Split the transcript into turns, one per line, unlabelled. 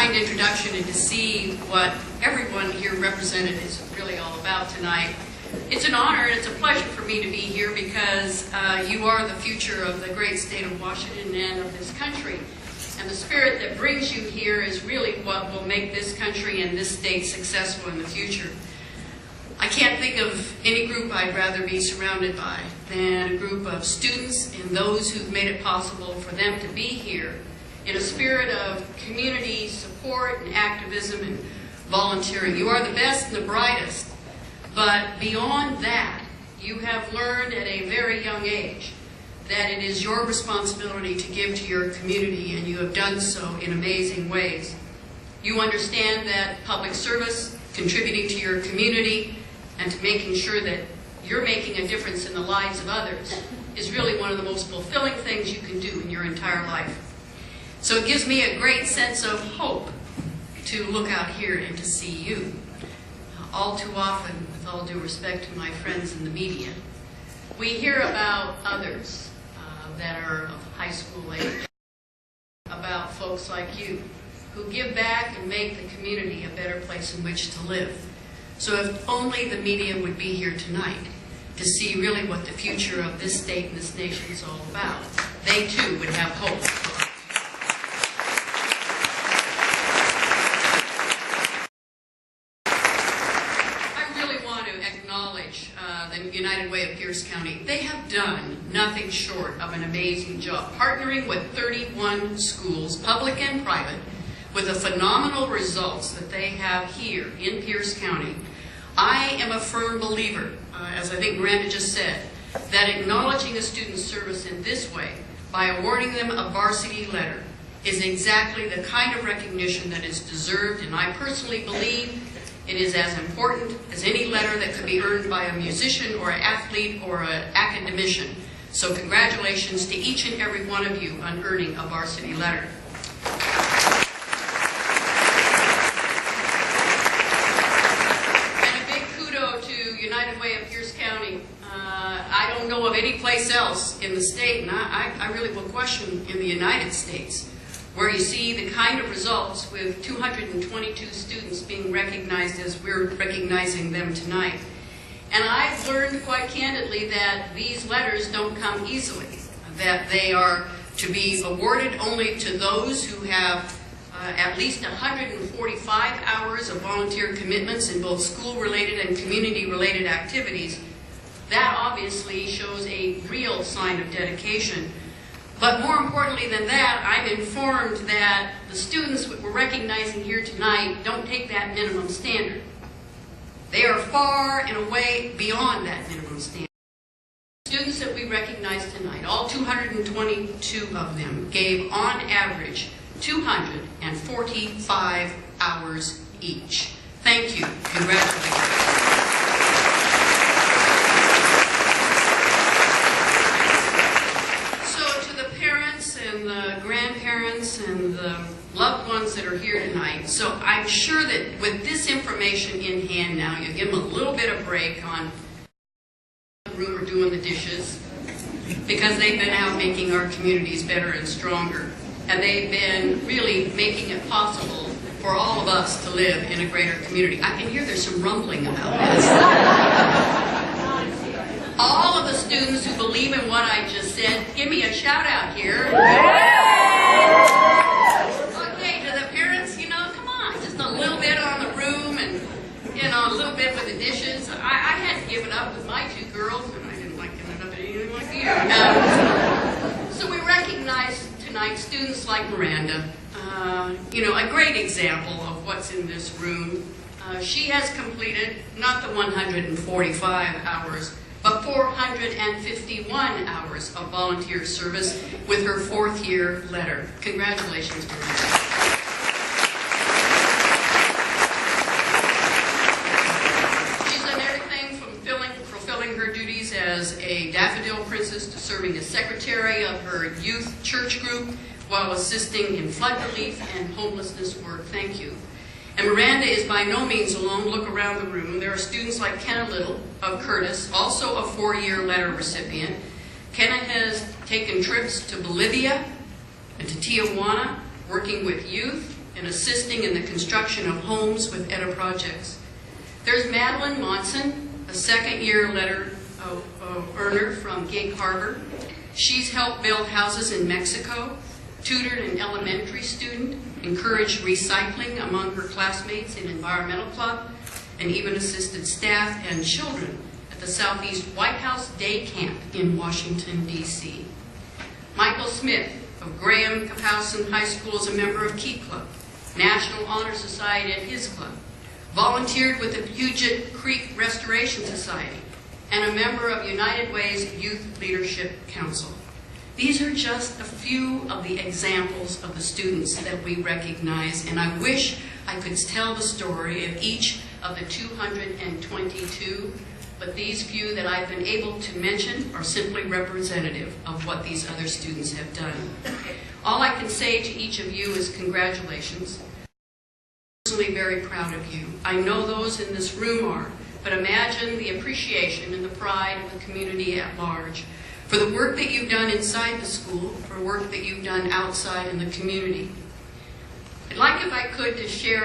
kind introduction and to see what everyone here represented is really all about tonight. It's an honor and it's a pleasure for me to be here because you are the future of the great state of Washington and of this country. And the spirit that brings you here is really what will make this country and this state successful in the future. I can't think of any group I'd rather be surrounded by than a group of students and those who've made it possible for them to be here in a spirit of community support and activism and volunteering. You are the best and the brightest, but beyond that, you have learned at a very young age that it is your responsibility to give to your community, and you have done so in amazing ways. You understand that public service, contributing to your community, and to making sure that you're making a difference in the lives of others is really one of the most fulfilling things you can do in your entire life. So it gives me a great sense of hope to look out here and to see you. All too often, with all due respect to my friends in the media, we hear about others that are of high school age, about folks like you who give back and make the community a better place in which to live. So if only the media would be here tonight to see really what the future of this state and this nation is all about, they too would have hope. The United Way of Pierce County. They have done nothing short of an amazing job, partnering with 31 schools, public and private, with the phenomenal results that they have here in Pierce County. I am a firm believer, as I think Miranda just said, that acknowledging a student's service in this way, by awarding them a varsity letter, is exactly the kind of recognition that is deserved, and I personally believe it is as important as any letter that could be earned by a musician or an athlete or an academician. So congratulations to each and every one of you on earning a varsity letter. And a big kudo to United Way of Pierce County. I don't know of any place else in the state, and I really will question in the United States, where you see the kind of results with 222 students being recognized as we're recognizing them tonight. And I've learned quite candidly that these letters don't come easily, that they are to be awarded only to those who have at least 145 hours of volunteer commitments in both school-related and community-related activities. That obviously shows a real sign of dedication. But more importantly than that, I'm informed that the students we're recognizing here tonight don't take that minimum standard. They are far and away beyond that minimum standard. The students that we recognize tonight, all 222 of them, gave on average 245 hours each. Thank you. Congratulations. And the grandparents and the loved ones that are here tonight. So I'm sure that with this information in hand now, you give them a little bit of break on the room or doing the dishes, because they've been out making our communities better and stronger. And they've been really making it possible for all of us to live in a greater community. I can hear there's some rumbling about this. All of the students who believe in what I just said, give me a shout out here. Okay, to the parents, come on, just a little bit on the room and, a little bit with the dishes. I had to give it up with my two girls, and I didn't like giving it up to anything like you. So we recognize tonight students like Miranda, a great example of what's in this room. She has completed not the 145 hours, but 451 hours of volunteer service with her 4th year letter. Congratulations to her. She's done everything from fulfilling her duties as a daffodil princess to serving as secretary of her youth church group while assisting in flood relief and homelessness work. Thank you. And Miranda is by no means alone. Look around the room. There are students like Kenna Little of Curtis, also a 4-year letter recipient. Kenna has taken trips to Bolivia and to Tijuana, working with youth and assisting in the construction of homes with EDA projects. There's Madeline Monson, a second-year letter earner from Gig Harbor. She's helped build houses in Mexico, tutored an elementary student, encouraged recycling among her classmates in Environmental Club, and even assisted staff and children at the Southeast White House Day Camp in Washington, D.C. Michael Smith of Graham Kapowson High School is a member of Key Club, National Honor Society at his club, volunteered with the Puget Creek Restoration Society, and a member of United Way's Youth Leadership Council. These are just a few of the examples of the students that we recognize, and I wish I could tell the story of each of the 222, but these few that I've been able to mention are simply representative of what these other students have done. All I can say to each of you is congratulations. I'm personally very proud of you. I know those in this room are, but imagine the appreciation and the pride of the community at large for the work that you've done inside the school, for work that you've done outside in the community. I'd like, if I could, to share